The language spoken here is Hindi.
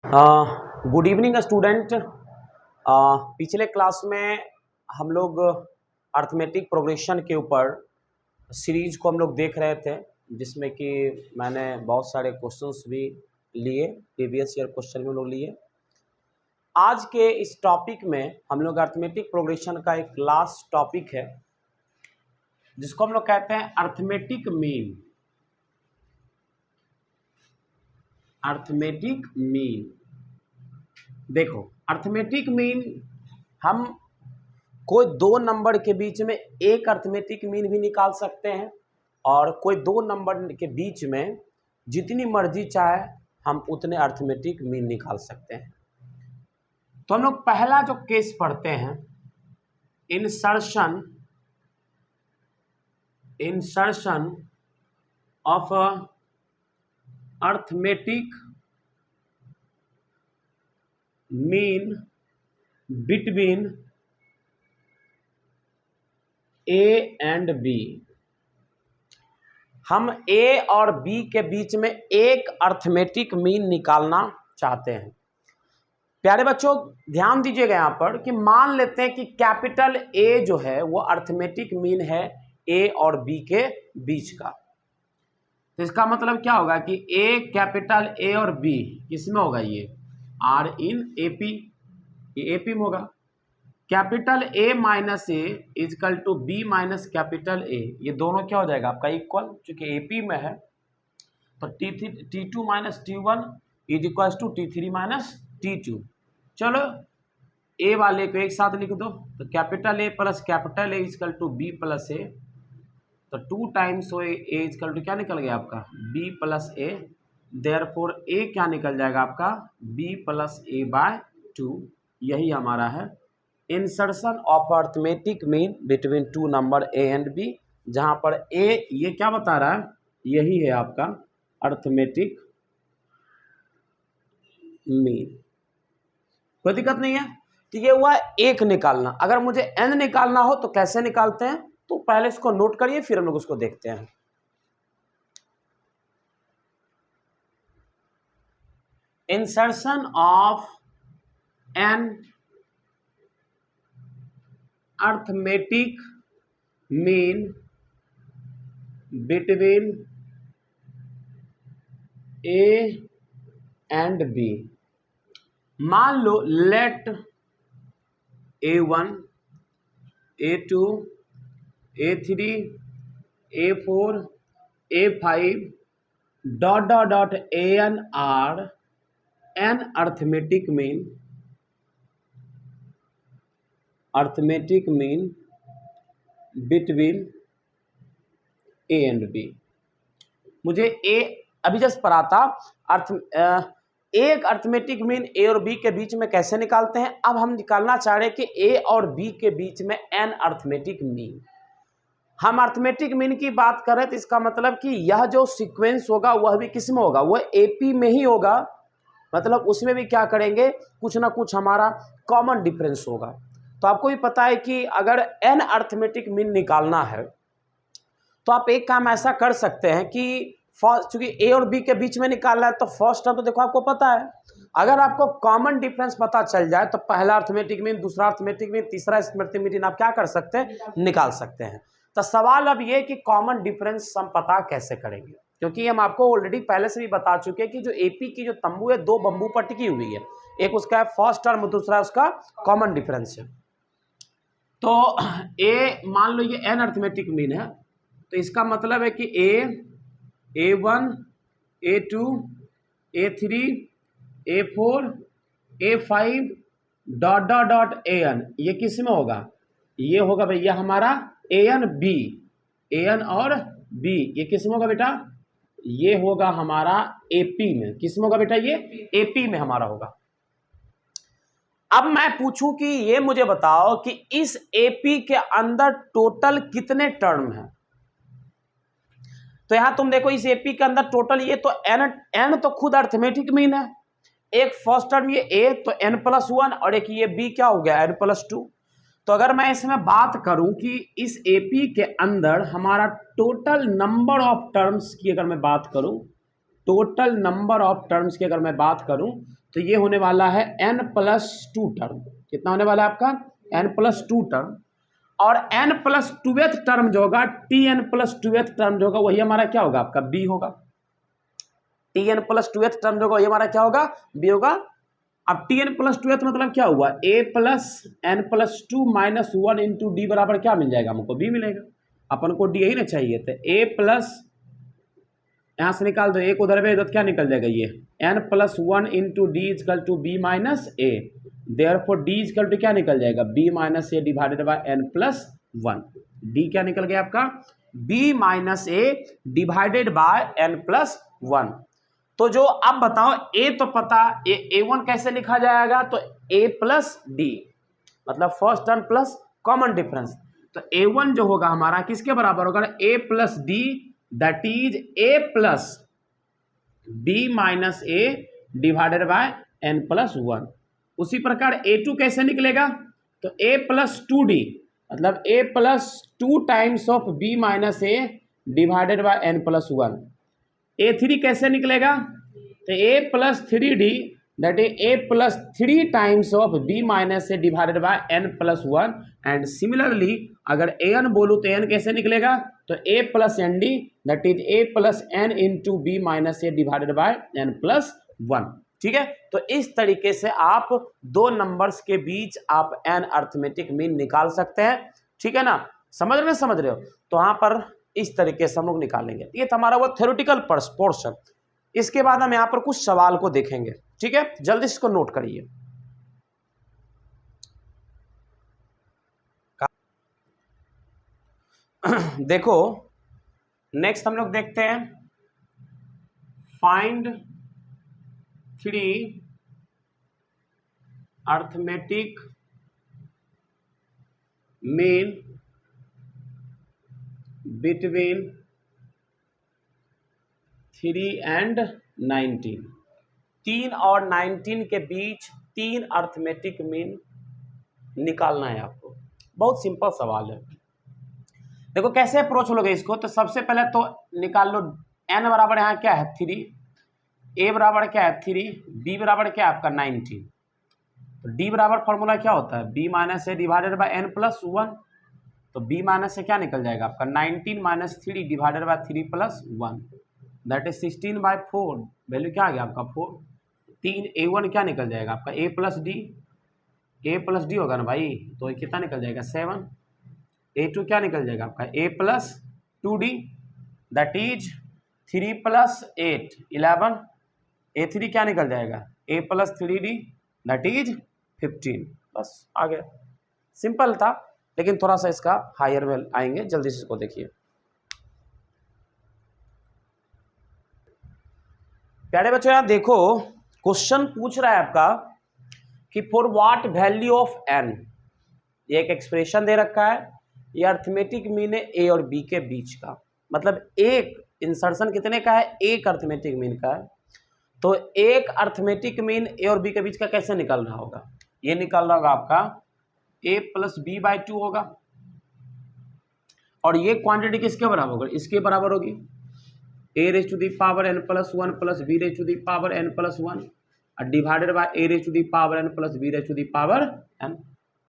Good evening student. पिछले क्लास में हम लोग अर्थमेटिक प्रोग्रेशन के ऊपर सीरीज को हम लोग देख रहे थे, जिसमें कि मैंने बहुत सारे क्वेश्चंस भी लिए, प्रीवियस ईयर क्वेश्चन में लोग लिए। आज के इस टॉपिक में हम लोग अर्थमेटिक प्रोग्रेशन का एक लास्ट टॉपिक है, जिसको हम लोग कहते हैं अर्थमेटिक मीन। अर्थमेटिक मीन, देखो अर्थमेटिक मीन, हम कोई दो नंबर के बीच में एक अर्थमेटिक मीन भी निकाल सकते हैं और कोई दो नंबर के बीच में जितनी मर्जी चाहे हम उतने अर्थमेटिक मीन निकाल सकते हैं। तो हम लोग पहला जो केस पढ़ते हैं, insertion of arithmetic mean between A and B. हम ए और बी के बीच में एक अर्थमेटिक मीन निकालना चाहते हैं। प्यारे बच्चों ध्यान दीजिएगा यहाँ पर कि मान लेते हैं कि कैपिटल ए जो है वो अर्थमेटिक मीन है ए और बी के बीच का। तो इसका मतलब क्या होगा कि ए, कैपिटल ए और बी किसमें होगा? ये आर इन एपी, ये एपी में होगा। Capital A minus A is equal to B minus capital A, ये दोनों क्या हो जाएगा आपका? इक्वल, चूंकि एपी में है तो T2 minus T1 is equal to T3 minus T2। चलो ए वाले को एक साथ लिख दो, तो capital a plus capital a is equal to b plus a, तो 2 टाइम्स ए इजकल टू क्या निकल गया आपका? B plus A. Therefore A क्या निकल जाएगा आपका? B plus A by 2। यही हमारा है insertion of arithmetic mean between two number A and B, जहां पर ए ये क्या बता रहा है? यही है आपका अर्थमेटिक मीन। कोई दिक्कत नहीं है। ठीक है, हुआ एक निकालना। अगर मुझे एन निकालना हो तो कैसे निकालते हैं? तो पहले इसको नोट करिए, फिर हम लोग उसको देखते हैं। Insertion of n arithmetic mean between A and b. मान लो let A1, A2, A3, A4, A5 dot dot dot AN are n arithmetic mean between A and b. मुझे ए अभी जस्ट पढ़ा था एक अर्थमेटिक मीन ए और बी के बीच में कैसे निकालते हैं। अब हम निकालना चाह रहे हैं कि ए और बी के बीच में एन अर्थमेटिक मीन। हम अर्थमेटिक मीन की बात करें तो इसका मतलब कि यह जो सीक्वेंस होगा वह भी किस में होगा? वह एपी में ही होगा। मतलब उसमें भी क्या करेंगे? कुछ ना कुछ हमारा कॉमन डिफरेंस होगा। तो आपको भी पता है कि अगर एन अर्थमेटिक मीन निकालना है तो आप एक काम ऐसा कर सकते हैं कि फर्स्ट, चूंकि ए और बी के बीच में निकालना है तो फर्स्ट टर्म तो देखो आपको पता है। अगर आपको कॉमन डिफरेंस पता चल जाए तो पहला अर्थमेटिक मीन, दूसरा अर्थमेटिक मीन, तीसरा अर्थमेटिक मीन आप क्या कर सकते हैं? निकाल सकते हैं। तो सवाल अब ये कि कॉमन डिफरेंस हम पता कैसे करेंगे, क्योंकि हम आपको ऑलरेडी पहले से भी बता चुके हैं कि जो एपी की जो तंबू है दो बम्बू पर टिकी हुई है, एक उसका फर्स्ट टर्म, दूसरा उसका कॉमन डिफरेंस है। तो ए मान लो ये एन अर्थमेटिक मीन है, तो इसका मतलब है कि A1, A2, A3, A4, A5 dot dot dot AN, ये किस में होगा? ये होगा भैया हमारा AN B, AN और B, ये किस में होगा बेटा? ये होगा हमारा AP में। किस में होगा बेटा? ये AP में हमारा होगा। अब मैं पूछूं कि ये मुझे बताओ कि इस AP के अंदर टोटल कितने टर्म हैं? तो यहां तुम देखो इस एपी के अंदर टोटल ये तो एन तो खुद अर्थमेटिक मीन है। एक फर्स्ट टर्म ये ए तो n+1 और एक ये बी क्या हो गया? n+2। तो अगर मैं इसमें बात करूं कि इस एपी के अंदर हमारा टोटल नंबर ऑफ टर्म्स की अगर मैं बात करूं, टोटल नंबर ऑफ टर्म्स की अगर मैं बात करूं तो ये होने वाला है n+2 टर्म। कितना होने वाला है आपका? n+2 term. और n+2th टर्म जो होगा, Tn+2th टर्म जो होगा वही हमारा क्या होगा? आपका b होगा। Tn+2th टर्म जो होगा वही हमारा क्या होगा? b होगा। अब Tn+2th मतलब क्या हुआ? a+n+2 - 1 इंटू डी बराबर क्या मिल जाएगा? हमको b मिलेगा। अपन को d यही ना चाहिए, तो a+ यहाँ से निकाल दो, एक उधर में, तो क्या निकल जाएगा? ये n+1 into D equal to b minus A. Therefore d equal to क्या निकल जाएगा? b minus A divided by n+1। d क्या निकल गया आपका? b minus A divided by n+1। तो जो अब बताओ, a तो पता, a1 कैसे लिखा जाएगा? तो a+d मतलब first term plus common difference. तो a1 जो होगा हमारा किसके बराबर होगा? a+d, that is a+b minus A divided by n+1। उसी प्रकार a2 कैसे निकलेगा? तो a+2d मतलब a+2 times of b minus A divided by n+1। a3 कैसे निकलेगा? तो a+3d that is a+3 times of b minus A divided by n+1। And similarly अगर an बोलूँ तो n कैसे निकलेगा? तो a+nd that is a+n into b minus A divided by n+1। ठीक है, तो इस तरीके से आप दो नंबर्स के बीच आप n अर्थमेटिक मीन निकाल सकते हैं। ठीक है ना, समझ रहे हो? तो यहाँ पर इस तरीके से हम लोग निकालेंगे। ये तो हमारा वो थ्योरेटिकल पोर्शन। इसके बाद हम यहाँ पर कुछ सवाल को देखेंगे। ठीक है, जल्दी इसको नोट करिए। देखो, नेक्स्ट हम लोग देखते हैं, find 3 arithmetic mean between 3 and 19। 3 और 19 के बीच 3 अर्थमेटिक मीन निकालना है आपको। बहुत सिंपल सवाल है। देखो कैसे अप्रोच लोगे इसको। तो सबसे पहले तो निकाल लो, n बराबर यहाँ क्या है? 3, a बराबर क्या है? 3, b बराबर क्या है आपका? 19। तो d बराबर फॉर्मूला क्या होता है? b minus A divided by n+1। तो b माइनस से क्या निकल जाएगा आपका? 19 minus 3 divided by 3+1 that is 16/4। Value क्या आ गया आपका? 4। 3 a1 क्या निकल जाएगा आपका? a+d होगा ना भाई, तो कितना निकल जाएगा? 7। a2 क्या निकल जाएगा आपका? a+2d that is 3+8 11। a3 क्या निकल जाएगा? a+3d that is 15। बस आ गया, सिंपल था, लेकिन थोड़ा सा इसका हायर वेल आएंगे। जल्दी से इसको देखिए। प्यारे बच्चों, यहाँ देखो क्वेश्चन पूछ रहा है आपका कि for what value of n, ये एक एक्सप्रेशन दे रखा है। ये अर्थमेटिक मीन है a और b के बीच का, मतलब एक इंसर्शन कितने का है? एक अर्थमेटिक मीन का है। तो एक अर्थमेटिक मीन a और b के बीच का कैसे निकल रहा होगा? ये निकल रहा होगा आपका a+b/2 होगा। और ये क्वांटिटी किसके बराबर होगी? इसके बराबर होगी a⁴n+1 + b⁴n+1 divided by a⁴n + b⁴n।